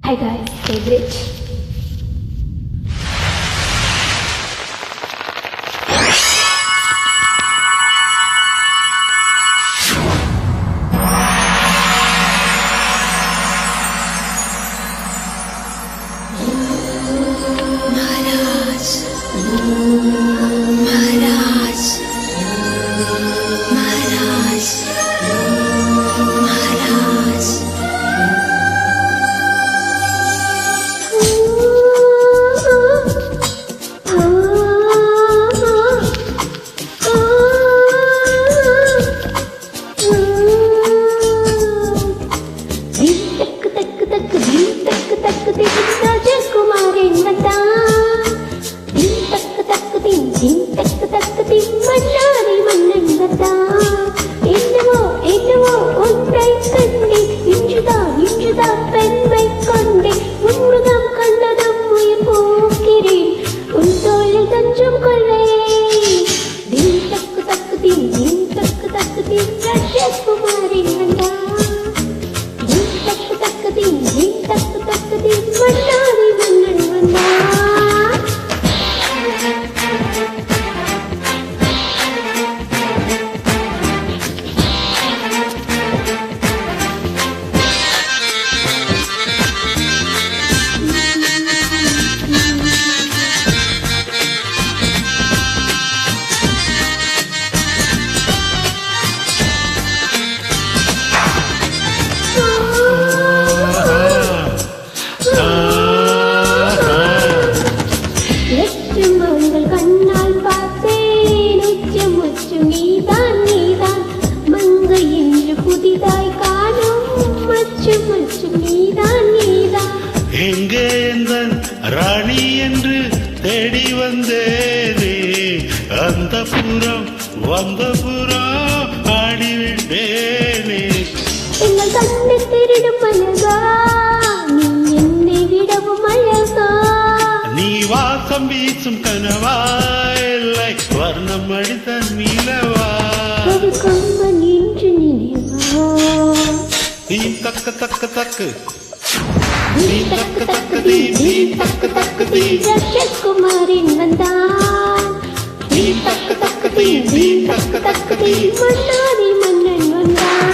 Hi guys, favorite. ராணி என்று தேடி வந்தேனே, அந்த புறம் வந்த புறம் ஆடிவிட்டேனே. எங்கள் கண்ணை திருடும் அழகா, நீ என்னை விடவும் அழகா. நீ வாசம் வீசும் கனவா, இல்லை வர்ணம் அடித்த நிலவா. ஒரு கொம்பன் என்று நினைவா, நீ தக்க தக்க தக்கு ராஜகுமாரன் வந்தான். மன்னாரி மன்னன் வந்தான்.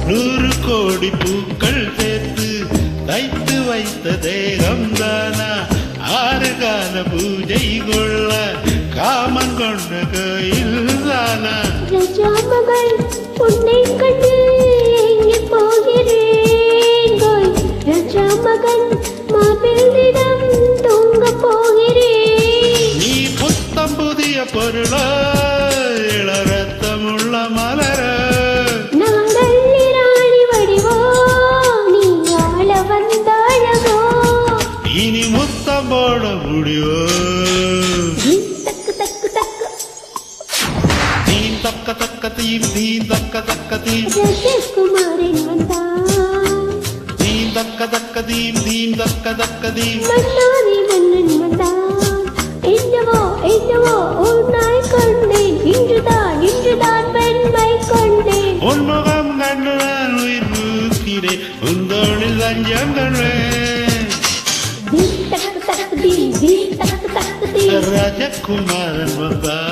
நூறு கோடி பூக்கள் சேர்த்து தைத்து வைத்த தேகம் தானா, ஆறு கால பூஜை கொள்ள காமன் கொண்ட கோயில் தானா. ராஜாமகள் உன்னை கண்டு எங்கே போகிறேன், ராஜாமகன் மார்பிலிடம் தூங்க போகிறேன். நீ புத்தம் புதிய பொருளோ, இளரத்தமுள்ள மலர. இனி முத்தம் போட முடியோ, தீன் தக்க தக்க தீம் தீன் தக்க தக்க தீம். ராஜகுமாரன் வந்தான். தீன் தக்க தக்க தீம் தீன் தக்க தக்க தீம். மன்னாரி மன்னன் வந்தான். என்னவோ என்னவோ உன்னை கண்டேன், இன்றுதான் பெண்மை கண்டேன். உன்முகம் கண்டு நான் உயிர் பூக்கிறேன், உந்தோளில் தஞ்சம் கொள்வேன். ராஜகுமாரன் வந்தான்.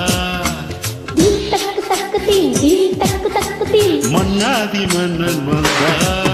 மன்னாதி மன்னன் வந்தான்.